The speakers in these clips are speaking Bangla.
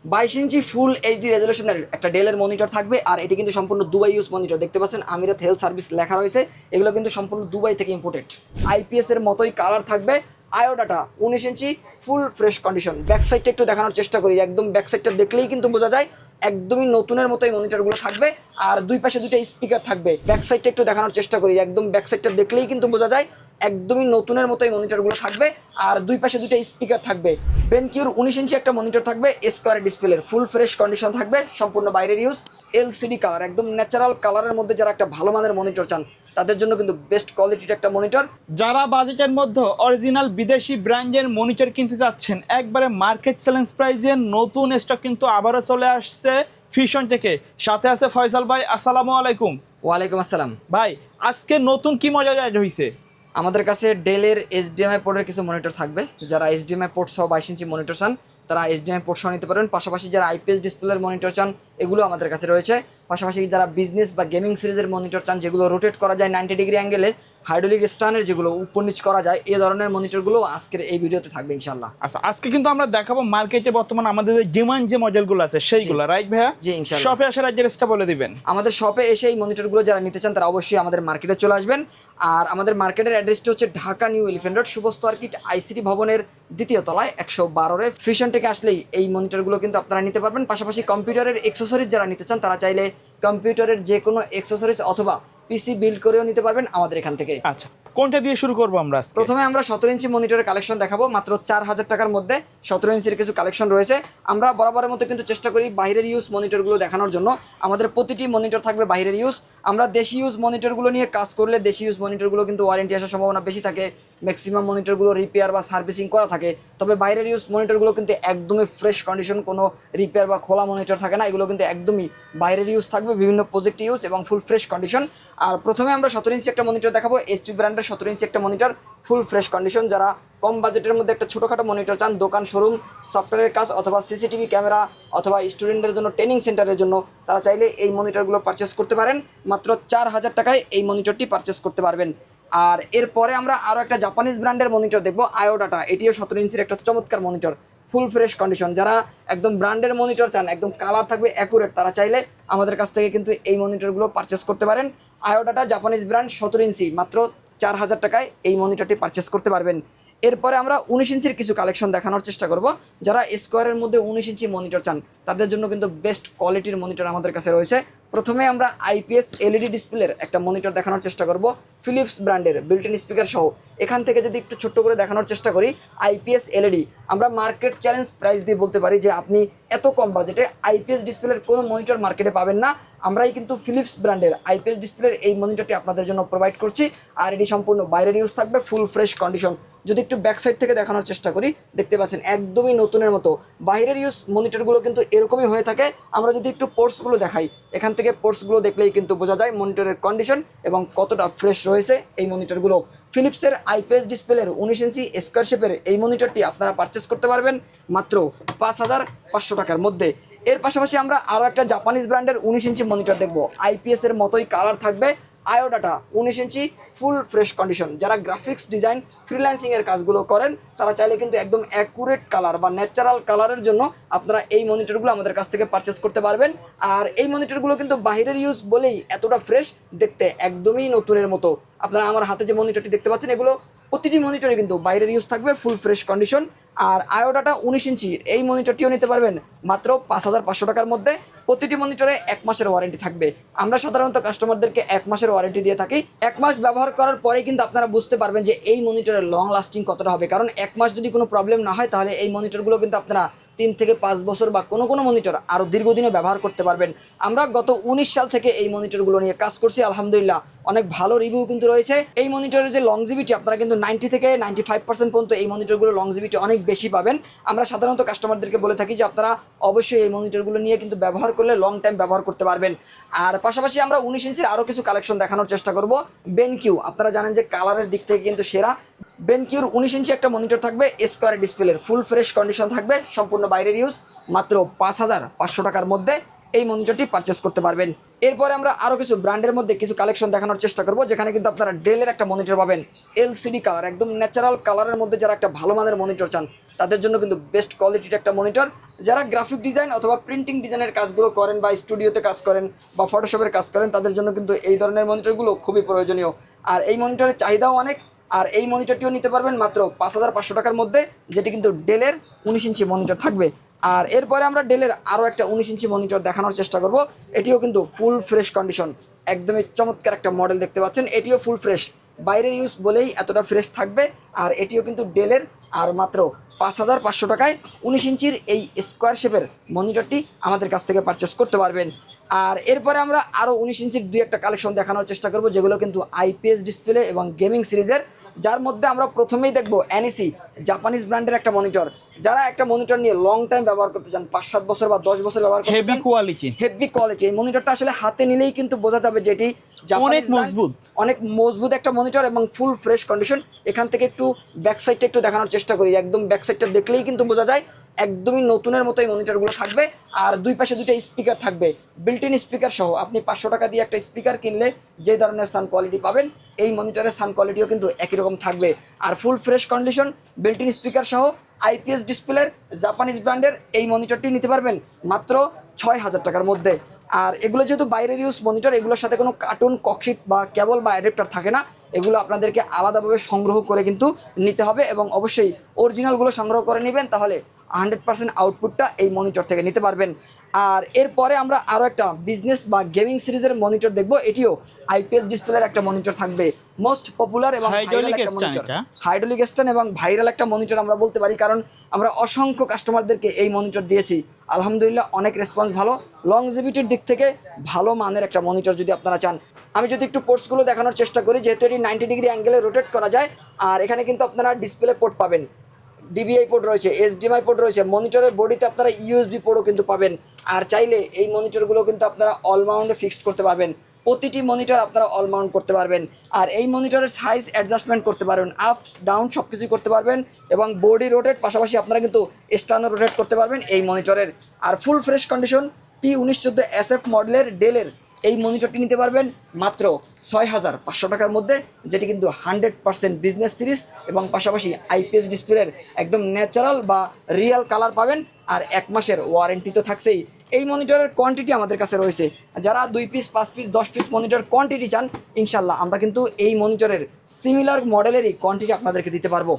22 ইঞ্চি ফুল এইচডি রেজলিউশনের একটা ডেলের মনিটর থাকবে, আর এটি কিন্তু সম্পূর্ণ দুবাই ইউজ মনিটর। দেখতে পাচ্ছেন আমিরাত হেলথ সার্ভিস লেখা রয়েছে, এগুলো কিন্তু সম্পূর্ণ দুবাই থেকে ইম্পোর্টেড। আইপিএস এর মতোই কালার থাকবে। আইও ডাটা 19 ইঞ্চি ফুল ফ্রেশ কন্ডিশন। ব্যাক সাইডটা একটু দেখানোর চেষ্টা করি, একদম ব্যাক সাইডটা দেখলেই কিন্তু বোঝা যায় একদমই নতুনের মতো এই মনিটরগুলো থাকবে। আর দুই পাশে দুইটা স্পিকার থাকবে। ব্যাক সাইডটা একটু দেখানোর চেষ্টা করি, একদম ব্যাক সাইডটা দেখলেই কিন্তু বোঝা যায় একদমই নতুনের মতো এই মনিটরগুলো থাকবে। আর দুই পাশে দুইটা স্পিকার থাকবে। বেনকিউর 19 ইঞ্চি একটা মনিটর থাকবে, স্কোয়ার ডিসপ্লের, ফুল ফ্রেশ কন্ডিশন থাকবে, সম্পূর্ণ বাইরের ইউজ। এলসিডি কালার, একদম ন্যাচারাল কালারের মধ্যে যারা একটা ভালো মানের মনিটর চান তাদের জন্য কিন্তু বেস্ট কোয়ালিটির একটা মনিটর। যারা বাজেটের মধ্যে অরিজিনাল বিদেশি ব্র্যান্ডের মনিটর কিনতে যাচ্ছেন একবারে মার্কেট চ্যালেঞ্জ প্রাইজে, নতুন স্টক কিন্তু আবারও চলে আসছে ফিশন থেকে। সাথে আছে ফয়সাল ভাই, আসসালামু আলাইকুম। ওয়ালাইকুম আসসালাম ভাই, আজকে নতুন কি মজা হয়েছে? আমাদের কাছে ডেলের এইচডিএমআই পোর্টের কিছু মনিটর থাকবে। যারা এইচডিএমআই পোর্ট সহ 22 ইঞ্চি মনিটর চান তারা এইচডিএমআই পোর্ট সহ নিতে পারবেন। পাশাপাশি যারা আইপিএস ডিসপ্লের মনিটর চান এগুলো আমাদের কাছে রয়েছে। পাশাপাশি যারা বিজনেস বা গেমিং সিরিজের মনিটর চান যেগুলো রোটেট করা যায় 90 ডিগ্রি অ্যাঙ্গেলে, হাইড্রোলিক স্ট্যান্ডের যেগুলো উপর নিচ করা যায়, এই ধরনের মনিটরগুলো আজকের এই ভিডিওতে থাকবে ইনশাল্লাহ। আচ্ছা, আজকে কিন্তু আমরা দেখাবো মার্কেটে বর্তমান আমাদের ডিমান্ড যে মডেলগুলো আছে সেইগুলো, রাইট ভাইয়া? জি ইনশাল্লাহ। শপে আসার অ্যাড্রেসটা বলে দিবেন। আমাদের শপে এসে এই মনিটরগুলো যারা নিতে চান তারা অবশ্যই আমাদের মার্কেটে চলে আসবেন। আর আমাদের মার্কেটের অ্যাড্রেসটি হচ্ছে Dhaka new elephant road, শুভস্থ আর্কিট ICT ভবনের দ্বিতীয় তলায় 112-এ। ফিশন থেকে আসলেই এই মনিটরগুলো কিন্তু আপনারা নিতে পারবেন। পাশাপাশি কম্পিউটারের অ্যাক্সেসরিজ যারা নিতে চান তারা চাইলে কম্পিউটারের যে কোনো অ্যাক্সেসরিজ অথবা পিসি বিল্ড করেও নিতে পারবেন আমাদের এখান থেকে। আচ্ছা, কোনটা দিয়ে শুরু করবো আমরা আজকে? প্রথমে আমরা 17 ইঞ্চি মনিটরের কালেকশন দেখাবো, মাত্র 4000 টাকার মধ্যে 17 ইঞ্চির কিছু কালেকশন রয়েছে। আমরা বরাবরের মতো কিন্তু চেষ্টা করি বাইরের ইউজ মনিটরগুলো দেখানোর জন্য। আমাদের প্রতিটি মনিটর থাকবে বাইরের ইউজ। আমরা দেশি ইউজ মনিটরগুলো নিয়ে কাজ করলে দেশি ইউজ মনিটরগুলো কিন্তু ওয়ারেন্টি আসার সম্ভাবনা বেশি থাকে, ম্যাক্সিমাম মনিটরগুলো রিপেয়ার বা সার্ভিসিং করা থাকে। তবে বাইরের ইউজ মনিটরগুলো কিন্তু একদমই ফ্রেশ কন্ডিশন, কোনো রিপেয়ার বা খোলা মনিটর থাকে না, এগুলো কিন্তু একদমই বাইরের ইউজ থাকবে, বিভিন্ন প্রজেক্ট ইউজ এবং ফুল ফ্রেশ কন্ডিশন। আর প্রথমে আমরা 17 ইঞ্চি একটা মনিটর দেখাবো, এসপি ব্র্যান্ডের 17 ইঞ্চি একটা মনিটর, ফুল ফ্রেশ কন্ডিশন। যারা কম বাজেটের মধ্যে একটা ছোটোখাটো মনিটর চান, দোকান শোরুম সফটওয়্যারের কাজ অথবা সিসিটিভি ক্যামেরা অথবা স্টুডেন্টের জন্য ট্রেনিং সেন্টারের জন্য, তারা চাইলে এই মনিটরগুলো পারচেস করতে পারেন। মাত্র 4000 টাকায় এই মনিটরটি পারচেস করতে পারবেন। আর এরপরে আমরা আরও একটা জাপানিজ ব্র্যান্ডের মনিটর দেখবো, আইও ডাটা। এটিও 17 ইঞ্চির একটা চমৎকার মনিটর, ফুল ফ্রেশ কন্ডিশন। যারা একদম ব্র্যান্ডের মনিটর চান, একদম কালার থাকবে অ্যাকুরেট, তারা চাইলে আমাদের কাছ থেকে কিন্তু এই মনিটরগুলো পারচেস করতে পারেন। আইও ডাটা জাপানিজ ব্র্যান্ড 17 ইঞ্চি, মাত্র 4000 টাকায় এই মনিটরটি পারচেস করতে পারবেন। এরপরে আমরা 19 ইঞ্চির কিছু কালেকশন দেখানোর চেষ্টা করব। যারা স্কোয়ারের মধ্যে 19 ইঞ্চি মনিটর চান তাদের জন্য কিন্তু বেস্ট কোয়ালিটির মনিটর আমাদের কাছে রয়েছে। প্রথমে আমরা আইপিএস এলইডি ডিসপ্লের একটা মনিটর দেখানোর চেষ্টা করব, ফিলিপস ব্র্যান্ডের, বিল্ট ইন স্পিকার সহ। এখান থেকে যদি একটু ছোট্ট করে দেখানোর চেষ্টা করি, আইপিএস এলইডি আমরা মার্কেট চ্যালেঞ্জ প্রাইস দিয়ে বলতে পারি যে আপনি এত কম বাজেটে আইপিএস ডিসপ্লের কোনো মনিটর মার্কেটে পাবেন না। আমরাই কিন্তু ফিলিপস ব্র্যান্ডের আইপিএস ডিসপ্লের এই মনিটরটি আপনাদের জন্য প্রোভাইড করছি। আর এটি সম্পূর্ণ বাইরের ইউজ থাকবে, ফুল ফ্রেশ কন্ডিশন। যদি একটু ব্যাক সাইড থেকে দেখানোর চেষ্টা করি, দেখতে পাচ্ছেন একদমই নতুনের মতো। বাইরের ইউজ মনিটরগুলো কিন্তু এরকমই হয়ে থাকে। আমরা যদি একটু পোর্টসগুলো দেখাই, এখান থেকে পোর্টসগুলো দেখলেই কিন্তু বোঝা যায় মনিটরের কন্ডিশন এবং কতটা ফ্রেশ রয়েছে এই মনিটরগুলো। ফিলিপসের আইপিএস ডিসপ্লের 19 ইঞ্চি স্কোয়ার শেপের এই মনিটরটি আপনারা পারচেস করতে পারবেন মাত্র 5500 টাকার মধ্যে। এর পাশাপাশি আমরা আরও একটা জাপানিজ ব্র্যান্ডের 19 ইঞ্চি মনিটর দেখব, আইপিএস এর মতোই কালার থাকবে, আইও ডাটা 19 ইঞ্চি, ফুল ফ্রেশ কন্ডিশন। যারা গ্রাফিক্স ডিজাইন ফ্রিল্যান্সিংয়ের কাজগুলো করেন তারা চাইলে কিন্তু একদম অ্যাকুরেট কালার বা ন্যাচারাল কালারের জন্য আপনারা এই মনিটরগুলো আমাদের কাছ থেকে পারচেস করতে পারবেন। আর এই মনিটরগুলো কিন্তু বাইরের ইউজ বলেই এতটা ফ্রেশ, দেখতে একদমই নতুনের মতো। আপনারা আমার হাতে যে মনিটরটি দেখতে পাচ্ছেন, এগুলো প্রতিটি মনিটরে কিন্তু বাইরের ইউজ থাকবে, ফুল ফ্রেশ কন্ডিশন। আর আইও ডাটা 19 ইঞ্চি এই মনিটরটিও নিতে পারবেন মাত্র 5500 টাকার মধ্যে। প্রতিটি মনিটরে 1 মাসের ওয়ারেন্টি থাকবে। আমরা সাধারণত কাস্টমারদেরকে 1 মাসের ওয়ারেন্টি দিয়ে থাকি। 1 মাস ব্যবহার করার পরে কিন্তু আপনারা বুঝতে পারবেন যে এই মনিটরের লং লাস্টিং কতটা হবে। কারণ 1 মাস যদি কোনো প্রবলেম না হয় তাহলে এই মনিটরগুলো কিন্তু আপনারা 3 থেকে 5 বছর বা কোনো কোনো মনিটর আরও দীর্ঘদিনও ব্যবহার করতে পারবেন। আমরা গত 19 সাল থেকে এই মনিটরগুলো নিয়ে কাজ করছি, আলহামদুলিল্লাহ অনেক ভালো রিভিউ কিন্তু রয়েছে। এই মনিটরের যে লংজিভিটি, আপনারা কিন্তু 90 থেকে 95% পর্যন্ত এই মনিটরগুলো লংজিভিটি অনেক বেশি পাবেন। আমরা সাধারণত কাস্টমারদেরকে বলে থাকি যে আপনারা অবশ্যই এই মনিটরগুলো নিয়ে কিন্তু ব্যবহার করলে লং টাইম ব্যবহার করতে পারবেন। আর পাশাপাশি আমরা 19 ইঞ্চির আরও কিছু কালেকশন দেখানোর চেষ্টা করব। বেনকিউ, আপনারা জানেন যে কালারের দিক থেকে কিন্তু সেরা। বেনকিউর 19 ইঞ্চি একটা মনিটর থাকবে, স্কোয়ার ডিসপ্লের, ফুল ফ্রেশ কন্ডিশন থাকবে, সম্পূর্ণ বাইরের ইউজ, মাত্র 5500 টাকার মধ্যে। এই মনিটরটি পারচেস করতে পারবেন। এরপরে আমরা আরও কিছু ব্র্যান্ডের মধ্যে কিছু কালেকশন দেখানোর চেষ্টা করব, যেখানে কিন্তু আপনারা ডেলের একটা মনিটর পাবেন এলসিডি কালার, একদম ন্যাচারাল কালারের মধ্যে যারা একটা ভালো মানের মনিটর চান তাদের জন্য কিন্তু বেস্ট কোয়ালিটির একটা মনিটর। যারা গ্রাফিক ডিজাইন অথবা প্রিন্টিং ডিজাইনের কাজগুলো করেন বা স্টুডিওতে কাজ করেন বা ফটোশপের কাজ করেন তাদের জন্য কিন্তু এই ধরনের মনিটরগুলো খুবই প্রয়োজনীয়। আর এই মনিটরের চাহিদাও অনেক। আর এই মনিটরটিও নিতে পারবেন মাত্র 5,500 টাকার মধ্যে, যেটি কিন্তু ডেলের 19 ইঞ্চি মনিটর থাকবে। আর এরপরে আমরা ডেলের আরও একটা 19 ইঞ্চি মনিটর দেখানোর চেষ্টা করব। এটিও কিন্তু ফুল ফ্রেশ কন্ডিশন, একদমই চমৎকার একটা মডেল দেখতে পাচ্ছেন। এটিও ফুল ফ্রেশ, বাইরের ইউজ বলেই এতটা ফ্রেশ থাকবে। আর এটিও কিন্তু ডেলের, আর মাত্র 5,500 টাকায় 19 ইঞ্চির এই স্কোয়ার শেপের মনিটরটি আমাদের কাছ থেকে পারচেস করতে পারবেন। আর এরপরে আমরা আরও 19 ইঞ্চির দুই একটা কালেকশন দেখানোর চেষ্টা করব, যেগুলো কিন্তু আইপিএস ডিসপ্লে এবং গেমিং সিরিজের। যার মধ্যে আমরা প্রথমেই দেখব NEC, জাপানিজ ব্র্যান্ডের একটা মনিটর। যারা একটা মনিটর নিয়ে লং টাইম ব্যবহার করতে চান, 5-7 বছর বা 10 বছর ব্যবহার করতে চান, হেভি কোয়ালিটি, এই মনিটরটা আসলে হাতে নিলেই কিন্তু বোঝা যাবে যে এটি অনেক মজবুত, অনেক মজবুত একটা মনিটর এবং ফুল ফ্রেশ কন্ডিশন। এখান থেকে একটু ব্যাক সাইডটা একটু দেখানোর চেষ্টা করি, একদম ব্যাক সাইডটা দেখলেই কিন্তু বোঝা যায় একদমই নতুনের মতো এই মনিটরগুলো থাকবে। আর দুই পাশে দুইটা স্পিকার থাকবে, বিল্ট ইন স্পিকার সহ। আপনি 500 টাকা দিয়ে একটা স্পিকার কিনলে যে ধরনের সাউন্ড কোয়ালিটি পাবেন, এই মনিটরের সাউন্ড কোয়ালিটিও কিন্তু একই রকম থাকবে। আর full fresh condition, built in speaker সহ আইপিএস ডিসপ্লের জাপানিজ ব্র্যান্ডের এই মনিটরটি নিতে পারবেন মাত্র 6,000 টাকার মধ্যে। আর এগুলো যেহেতু বাইরের ইউজ মনিটর, এগুলোর সাথে কোনো কার্টুন, ককশিট বা কেবল বা অ্যাডাপ্টার থাকে না। এগুলো আপনাদেরকে আলাদাভাবে সংগ্রহ করে কিন্তু নিতে হবে, এবং অবশ্যই অরিজিনালগুলো সংগ্রহ করে নেবেন, তাহলে 100% আউটপুটটা এই মনিটর থেকে নিতে পারবেন। আর এরপরে আমরা আরও একটা বিজনেস বা গেমিং সিরিজের মনিটর দেখব। এটিও আইপিএস ডিসপ্লের একটা মনিটর থাকবে, মোস্ট পপুলার এবং হাইড্রোলিক স্ট্যান্ড এবং ভাইরাল একটা মনিটর আমরা বলতে পারি, কারণ আমরা অসংখ্য কাস্টমারদেরকে এই মনিটর দিয়েছি। আলহামদুলিল্লাহ অনেক রেসপন্স ভালো, লংজিভিটির দিক থেকে ভালো মানের একটা মনিটর যদি আপনারা চান। আমি যদি একটু পোর্টসগুলো দেখানোর চেষ্টা করি, যেহেতু এটি 90 ডিগ্রি অ্যাঙ্গেলে রোটেট করা যায়। আর এখানে কিন্তু আপনারা ডিসপ্লে পোর্ট পাবেন, ডিবিআই পোর্ট রয়েছে, HDMI পোর্ট রয়েছে, মনিটরের বডিতে আপনারা ইউএসবি পোর্টও কিন্তু পাবেন। আর চাইলে এই মনিটরগুলো কিন্তু আপনারা অলমাউন্ডে ফিক্সড করতে পারবেন, প্রতিটি মনিটর আপনারা অলমাউন্ড করতে পারবেন। আর এই মনিটরের সাইজ অ্যাডজাস্টমেন্ট করতে পারবেন, আপস ডাউন সব কিছুই করতে পারবেন, এবং বডি রোটেট পাশাপাশি আপনারা কিন্তু স্টার্নও রোটেট করতে পারবেন এই মনিটরের। আর full fresh condition P1914 SF মডেলের ডেলের এই মনিটরটি নিতে পারবেন মাত্র 6,500 টাকার মধ্যে, যেটি কিন্তু 100% বিজনেস সিরিজ এবং পাশাপাশি আইপিএস ডিসপ্লের একদম ন্যাচারাল বা রিয়েল কালার পাবেন। আর 1 মাসের ওয়ারেন্টি তো থাকছেই। এই মনিটরের কোয়ান্টিটি আমাদের কাছে রয়েছে, যারা 2 piece, 5 piece, 10 piece monitor quantity চান, ইনশাল্লাহ আমরা কিন্তু এই মনিটরের সিমিলার মডেলেরই কোয়ান্টিটি আপনাদেরকে দিতে পারবো।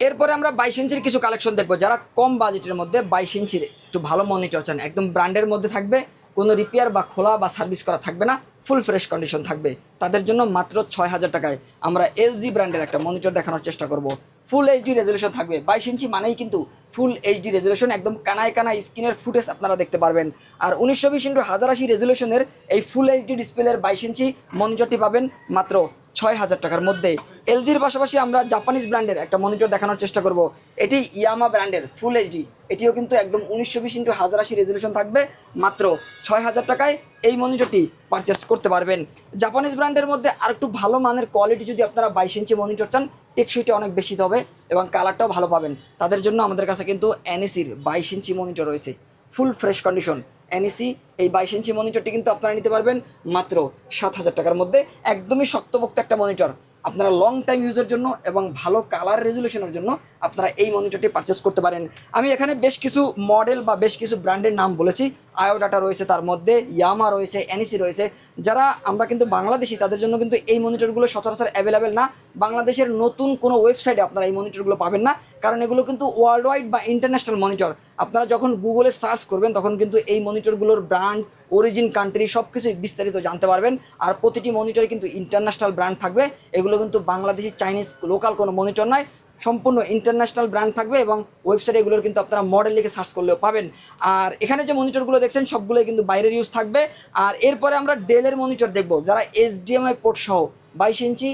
এরপরে আমরা 22 ইঞ্চির কিছু কালেকশন দেখবো। যারা কম বাজেটের মধ্যে 22 ইঞ্চির একটু ভালো মনিটর চান, একদম ব্র্যান্ডের মধ্যে থাকবে, কোনো রিপেয়ার বা খোলা বা সার্ভিস করা থাকবে না, ফুল ফ্রেশ কন্ডিশন থাকবে, তাদের জন্য মাত্র 6,000 টাকায় আমরা LG ব্র্যান্ডের একটা মনিটর দেখানোর চেষ্টা করব। ফুল এইচডি রেজলিউশন থাকবে, 22 ইঞ্চি মানেই কিন্তু ফুল এইচডি রেজলিউশন, একদম কানায় কানায় স্ক্রিনের ফুটেজ আপনারা দেখতে পারবেন। আর 1920x1080 রেজলিউশনের এই ফুল এইচডি ডিসপ্লের 22 ইঞ্চি মনিটরটি পাবেন মাত্র 6,000 টাকার মধ্যে। LGর পাশাপাশি আমরা জাপানিজ ব্র্যান্ডের একটা মনিটর দেখানোর চেষ্টা করব। এটি ইয়ামা ব্র্যান্ডের ফুল এইচডি, এটিও কিন্তু একদম 1920x1080 রেজলিউশন থাকবে, মাত্র 6,000 টাকায় এই মনিটরটি পারচেস করতে পারবেন। জাপানিজ ব্র্যান্ডের মধ্যে আর একটু ভালো মানের কোয়ালিটি যদি আপনারা 22 ইঞ্চি মনিটর চান, টেকসইটা অনেক বেশি হবে এবং কালারটাও ভালো পাবেন, তাদের জন্য আমাদের কাছে কিন্তু NECর 22 ইঞ্চি মনিটর রয়েছে, ফুল ফ্রেশ কন্ডিশন। NEC এই 22 ইঞ্চি মনিটরটি কিন্তু আপনারা নিতে পারবেন মাত্র 7,000 টাকার মধ্যে। একদমই শক্তপোক্ত একটা মনিটর, আপনারা লং টাইম ইউজের জন্য এবং ভালো কালার রেজলিউশনের জন্য আপনারা এই মনিটরটি পারচেস করতে পারেন। আমি এখানে বেশ কিছু মডেল বা বেশ কিছু ব্র্যান্ডের নাম বলেছি, আয়োডাটা রয়েছে, তার মধ্যে ইয়ামা রয়েছে, NEC রয়েছে। যারা আমরা কিন্তু বাংলাদেশি, তাদের জন্য কিন্তু এই মনিটরগুলো সচরাচর অ্যাভেলেবেল না। বাংলাদেশের নতুন কোনো ওয়েবসাইটে আপনারা এই মনিটরগুলো পাবেন না, কারণ এগুলো কিন্তু ওয়ার্ল্ড ওয়াইড বা ইন্টারন্যাশনাল মনিটর। আপনারা যখন গুগলে সার্চ করবেন তখন কিন্তু এই মনিটরগুলোর ব্র্যান্ড, অরিজিন, কান্ট্রি সব কিছুই বিস্তারিত জানতে পারবেন। আর প্রতিটি মনিটরে কিন্তু ইন্টারন্যাশনাল ব্র্যান্ড থাকবে, এগুলো কিন্তু বাংলাদেশি, চাইনিজ, লোকাল কোনো মনিটর নয়, সম্পূর্ণ ইন্টারন্যাশনাল ব্র্যান্ড থাকবে। এবং ওয়েবসাইটে এগুলোর কিন্তু আপনারা মডেল লিখে সার্চ করলেও পাবেন। আর এখানে যে মনিটরগুলো দেখছেন সবগুলোই কিন্তু বাইরের ইউজ থাকবে। আর এরপরে আমরা ডেলের মনিটর দেখব, যারা HDMI পোর্ট সহ 22 ইঞ্চি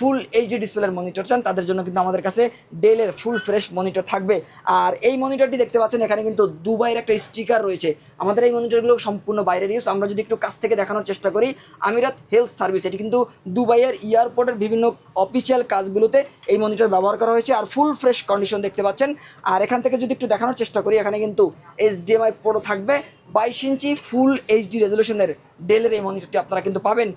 ফুল এইচডি ডিসপ্লের মনিটর চান তাদের জন্য কিন্তু আমাদের কাছে ডেলের ফুল ফ্রেশ মনিটর থাকবে। আর এই মনিটরটি দেখতে পাচ্ছেন এখানে কিন্তু দুবাইয়ের একটা স্টিকার রয়েছে। আমাদের এই মনিটরগুলো সম্পূর্ণ বাইরের ইউজ। আমরা যদি একটু কাছ থেকে দেখানোর চেষ্টা করি, আমিরাত হেলথ সার্ভিস, এটি কিন্তু দুবাইয়ের এয়ারপোর্টের বিভিন্ন অফিসিয়াল কাজগুলোতে এই মনিটর ব্যবহার করা হয়েছে। আর ফুল ফ্রেশ কন্ডিশন দেখতে পাচ্ছেন। আর এখান থেকে যদি একটু দেখানোর চেষ্টা করি, এখানে কিন্তু HDMI পোর্ট থাকবে। 22 ইঞ্চি ফুল এইচডি রেজলিউশনের ডেলের এই মনিটরটি আপনারা কিন্তু পাবেন।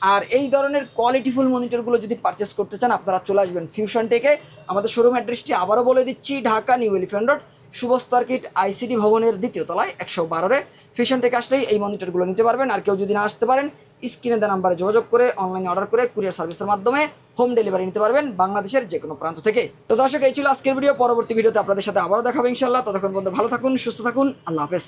আর এই ধরনের কোয়ালিটিফুল মনিটরগুলো যদি পারচেস করতে চান, আপনারা চলে আসবেন ফিউশন টেকে। আমাদের শোরুম অ্যাড্রেসটি আবারও বলে দিচ্ছি, ঢাকা নিউ এলিফ্যান্ট রোড, শুভ সার্কিট ICD ভবনের 2য় তলায় 112-এ ফিউশন টেকে আসলেই এই মনিটরগুলো নিতে পারবেন। আর কেউ যদি না আসতে পারেন, স্ক্রিনে দেওয়া নাম্বারে যোগাযোগ করে অনলাইনে অর্ডার করে কুরিয়ার সার্ভিসের মাধ্যমে হোম ডেলিভারি নিতে পারবেন বাংলাদেশের যে কোনো প্রান্ত থেকে। তো দর্শক, এই ছিল আজকের ভিডিও। পরবর্তী ভিডিওতে আপনাদের সাথে আবারও দেখাবো ইনশাল্লাহ। ততক্ষণ পর্যন্ত ভালো থাকুন, সুস্থ থাকুন, আল্লাহ হাফেজ।